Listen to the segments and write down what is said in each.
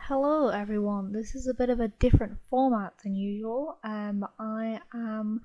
Hello everyone, this is a bit of a different format than usual. I am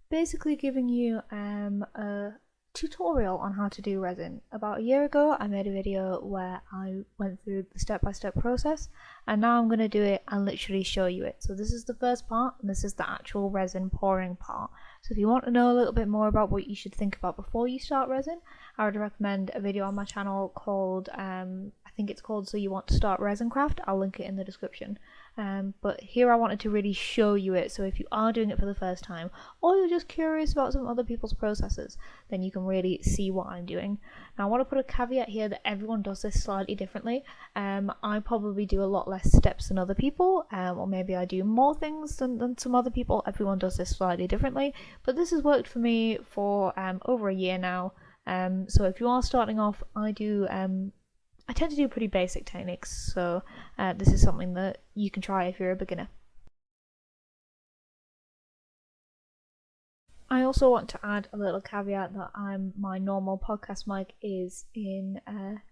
basically giving you a tutorial on how to do resin. About a year ago I made a video where I went through the step-by-step process, and now I'm going to do it and literally show you it. So this is the first part and this is the actual resin pouring part. So if you want to know a little bit more about what you should think about before you start resin, I would recommend a video on my channel called I think it's called So You Want to Start Resin Craft. I'll link it in the description. But here I wanted to really show you it, so if you are doing it for the first time or you're just curious about some other people's processes, then you can really see what I'm doing. Now I want to put a caveat here that everyone does this slightly differently. I probably do a lot less steps than other people, or maybe I do more things than some other people. Everyone does this slightly differently, but this has worked for me for over a year now. So if you are starting off, I tend to do pretty basic techniques, so this is something that you can try if you're a beginner. I also want to add a little caveat that my normal podcast mic is in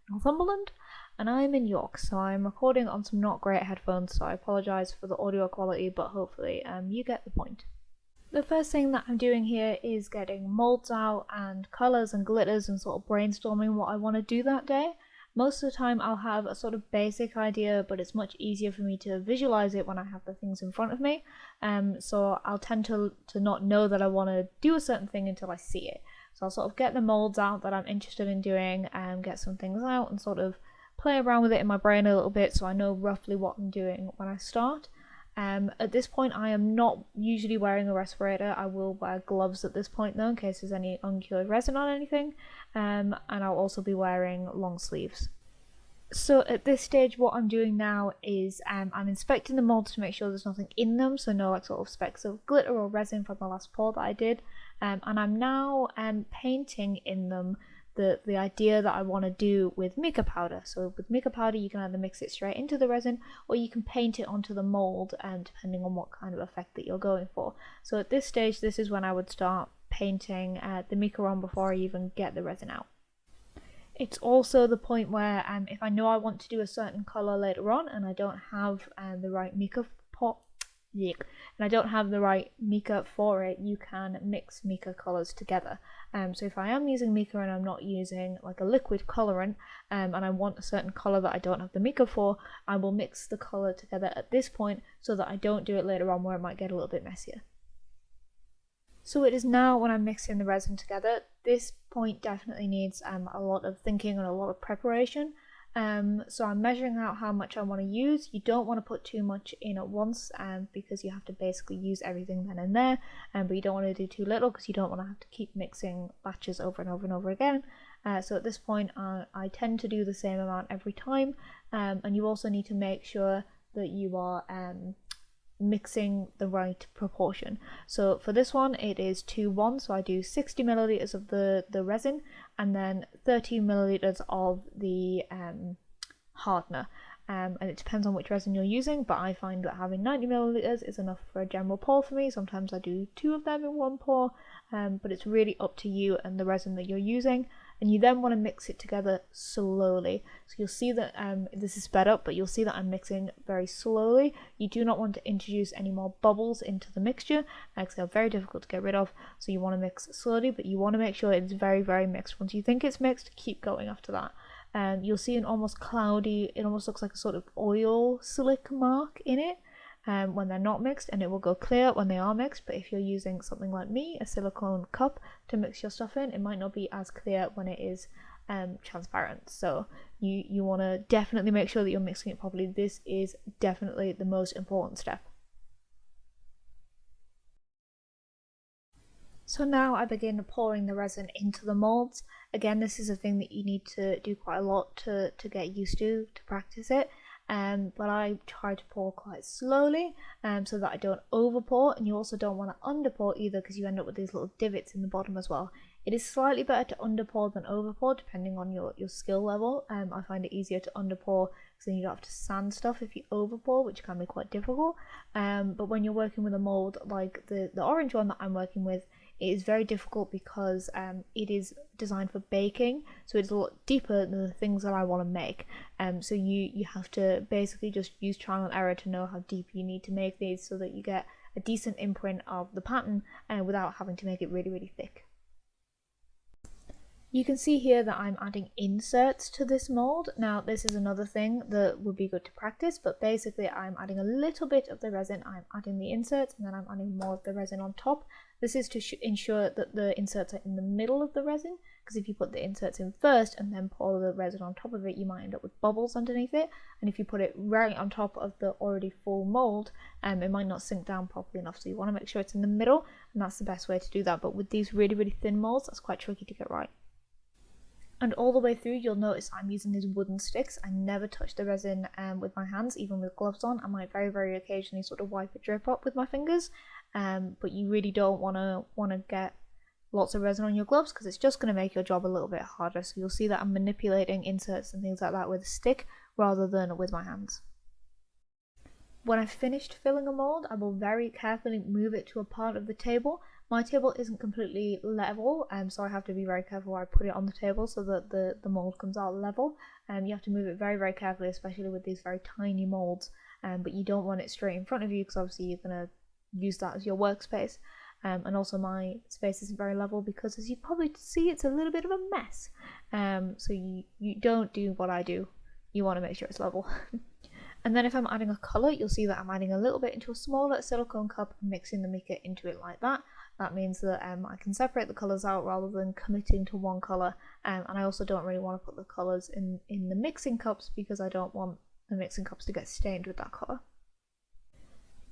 Northumberland and I'm in York, so I'm recording on some not great headphones, so I apologise for the audio quality, but hopefully you get the point. The first thing that I'm doing here is getting moulds out and colours and glitters and sort of brainstorming what I want to do that day. Most of the time I'll have a sort of basic idea, but it's much easier for me to visualize it when I have the things in front of me. So I'll tend to not know that I want to do a certain thing until I see it. So I'll sort of get the molds out that I'm interested in doing and get some things out and sort of play around with it in my brain a little bit so I know roughly what I'm doing when I start. At this point I am not usually wearing a respirator. I will wear gloves at this point though, in case there's any uncured resin on anything, and I'll also be wearing long sleeves. So at this stage what I'm doing now is I'm inspecting the molds to make sure there's nothing in them, so no like sort of specks of glitter or resin from the last pour that I did, and I'm now painting in them the idea that I want to do with mica powder. So with mica powder you can either mix it straight into the resin or you can paint it onto the mold, depending on what kind of effect that you're going for. So at this stage this is when I would start painting the mica on before I even get the resin out. It's also the point where if I know I want to do a certain colour later on and I don't have the right mica for it, you can mix mica colours together. So if I am using mica and I'm not using like a liquid colourant, and I want a certain colour that I don't have the mica for, I will mix the colour together at this point so that I don't do it later on where it might get a little bit messier. So it is now when I'm mixing the resin together. This point definitely needs a lot of thinking and a lot of preparation. So I'm measuring out how much I want to use. You don't want to put too much in at once because you have to basically use everything then and there, but you don't want to do too little because you don't want to have to keep mixing batches over and over and over again. So at this point I tend to do the same amount every time, and you also need to make sure that you are mixing the right proportion. So for this one it is 2:1, so I do 60 milliliters of the resin and then 30 milliliters of the hardener, and it depends on which resin you're using, but I find that having 90 milliliters is enough for a general pour for me. Sometimes I do 2 of them in one pour, but it's really up to you and the resin that you're using. And you then want to mix it together slowly. So you'll see that this is sped up, but you'll see that I'm mixing very slowly. You do not want to introduce any more bubbles into the mixture, because they're very difficult to get rid of. So you want to mix slowly, but you want to make sure it's very, very mixed. Once you think it's mixed, keep going after that. You'll see an almost cloudy, it almost looks like a sort of oil slick mark in it when they're not mixed, and it will go clear when they are mixed. But if you're using something like me, a silicone cup, to mix your stuff in, it might not be as clear when it is transparent. So you want to definitely make sure that you're mixing it properly. This is definitely the most important step. So now I begin pouring the resin into the molds. Again, this is a thing that you need to do quite a lot to get used to practice it. But I try to pour quite slowly so that I don't over pour, and you also don't want to under pour either because you end up with these little divots in the bottom as well. It is slightly better to under pour than over pour depending on your skill level. I find it easier to under pour because then you don't have to sand stuff if you over pour, which can be quite difficult. But when you're working with a mold like the orange one that I'm working with, it is very difficult because it is designed for baking, so it's a lot deeper than the things that I want to make. So you have to basically just use trial and error to know how deep you need to make these so that you get a decent imprint of the pattern without having to make it really, really thick. You can see here that I'm adding inserts to this mold. Now this is another thing that would be good to practice, but basically I'm adding a little bit of the resin, I'm adding the inserts, and then I'm adding more of the resin on top. This is to ensure that the inserts are in the middle of the resin, because if you put the inserts in first and then pour the resin on top of it, you might end up with bubbles underneath it, and if you put it right on top of the already full mold, it might not sink down properly enough, so you want to make sure it's in the middle, and that's the best way to do that. But with these really, really thin molds, that's quite tricky to get right. And all the way through, you'll notice I'm using these wooden sticks. I never touch the resin with my hands, even with gloves on. I might very, very occasionally sort of wipe a drip up with my fingers, but you really don't want to get lots of resin on your gloves because it's just going to make your job a little bit harder. So you'll see that I'm manipulating inserts and things like that with a stick rather than with my hands. When I've finished filling a mold, I will very carefully move it to a part of the table. My table isn't completely level, so I have to be very careful where I put it on the table so that the mold comes out level. You have to move it very, very carefully, especially with these very tiny molds, but you don't want it straight in front of you because obviously you're going to use that as your workspace. And also my space isn't very level because, as you probably see, it's a little bit of a mess. So you don't do what I do. You want to make sure it's level. And then if I'm adding a colour, you'll see that I'm adding a little bit into a smaller silicone cup and mixing the mica into it like that. That means that I can separate the colours out rather than committing to one colour. And I also don't really want to put the colours in the mixing cups because I don't want the mixing cups to get stained with that colour.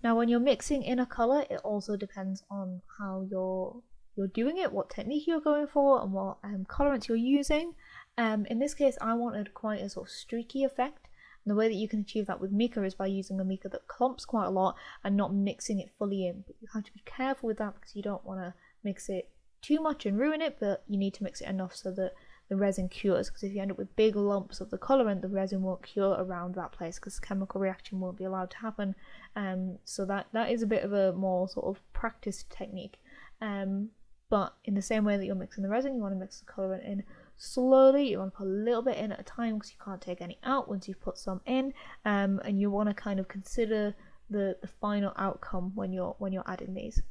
Now when you're mixing in a colour, it also depends on how you're doing it, what technique you're going for, and what colorants you're using. In this case, I wanted quite a sort of streaky effect. And the way that you can achieve that with mica is by using a mica that clumps quite a lot and not mixing it fully in. But you have to be careful with that because you don't want to mix it too much and ruin it, but you need to mix it enough so that the resin cures, because if you end up with big lumps of the colorant, the resin won't cure around that place because the chemical reaction won't be allowed to happen. So that is a bit of a more sort of practiced technique. But in the same way that you're mixing the resin, you want to mix the colorant in slowly. You want to put a little bit in at a time because you can't take any out once you've put some in, and you want to kind of consider the final outcome when you're adding these.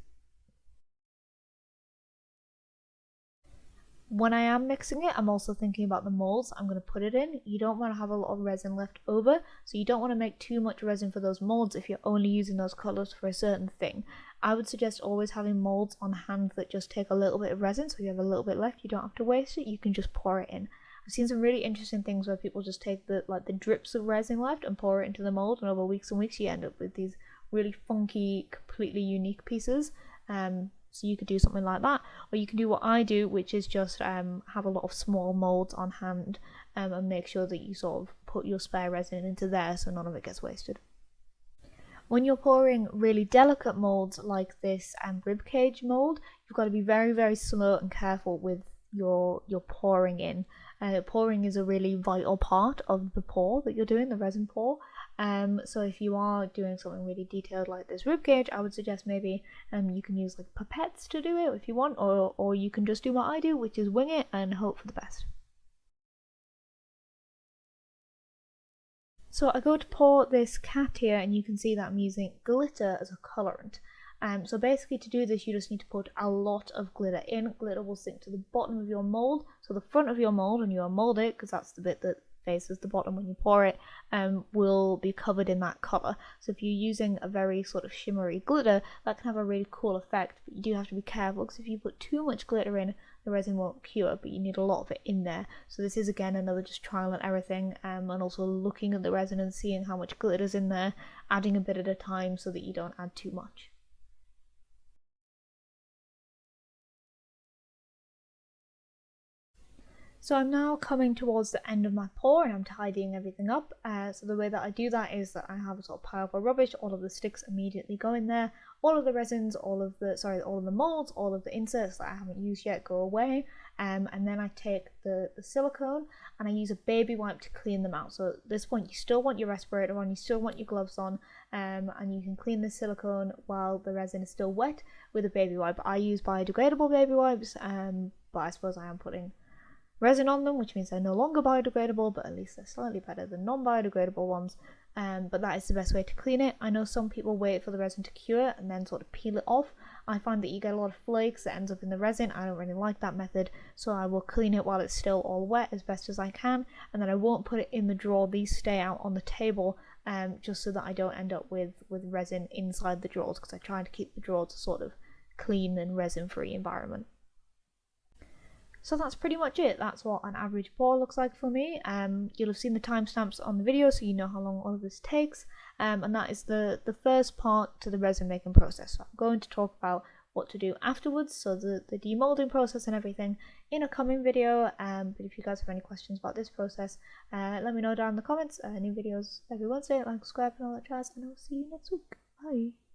When I am mixing it, I'm also thinking about the molds I'm going to put it in. You don't want to have a lot of resin left over, so you don't want to make too much resin for those molds if you're only using those colors for a certain thing. I would suggest always having molds on hand that just take a little bit of resin, so if you have a little bit left, you don't have to waste it, you can just pour it in. I've seen some really interesting things where people just take the drips of resin left and pour it into the mold, and over weeks and weeks you end up with these really funky, completely unique pieces. So you could do something like that, or you can do what I do, which is just have a lot of small molds on hand and make sure that you sort of put your spare resin into there so none of it gets wasted. When you're pouring really delicate molds like this ribcage mold, you've got to be very, very slow and careful with your pouring in. Pouring is a really vital part of the pour that you're doing, the resin pour. So if you are doing something really detailed like this ribcage, I would suggest maybe you can use like pipettes to do it if you want, or you can just do what I do, which is wing it and hope for the best. So I go to pour this cat here, and you can see that I'm using glitter as a colorant. So basically to do this, you just need to put a lot of glitter in. Glitter will sink to the bottom of your mold, so the front of your mold, and you'll mold it because that's the bit that faces the bottom when you pour it, will be covered in that colour. So if you're using a very sort of shimmery glitter, that can have a really cool effect, but you do have to be careful because if you put too much glitter in, the resin won't cure, but you need a lot of it in there. So this is again another just trial and error thing, and also looking at the resin and seeing how much glitter's in there, adding a bit at a time so that you don't add too much. So I'm now coming towards the end of my pour and I'm tidying everything up. So the way that I do that is that I have a sort of pile of rubbish, all of the sticks immediately go in there, all of the resins, all of the molds, all of the inserts that I haven't used yet go away, and then I take the silicone and I use a baby wipe to clean them out. So at this point you still want your respirator on, you still want your gloves on, and you can clean the silicone while the resin is still wet with a baby wipe. I use biodegradable baby wipes, but I suppose I am putting resin on them, which means they're no longer biodegradable, but at least they're slightly better than non-biodegradable ones. But that is the best way to clean it. I know some people wait for the resin to cure and then sort of peel it off. I find that you get a lot of flakes that ends up in the resin. I don't really like that method, so I will clean it while it's still all wet as best as I can, and then I won't put it in the drawer. These stay out on the table, just so that I don't end up with resin inside the drawers, because I try to keep the drawers a sort of clean and resin-free environment. So that's pretty much it. That's what an average pour looks like for me. You'll have seen the timestamps on the video, so you know how long all of this takes. And that is the first part to the resin making process. So I'm going to talk about what to do afterwards, so the demolding process and everything, in a coming video. But if you guys have any questions about this process, let me know down in the comments. New videos every Wednesday. Like, subscribe, and all that jazz. And I'll see you next week. Bye.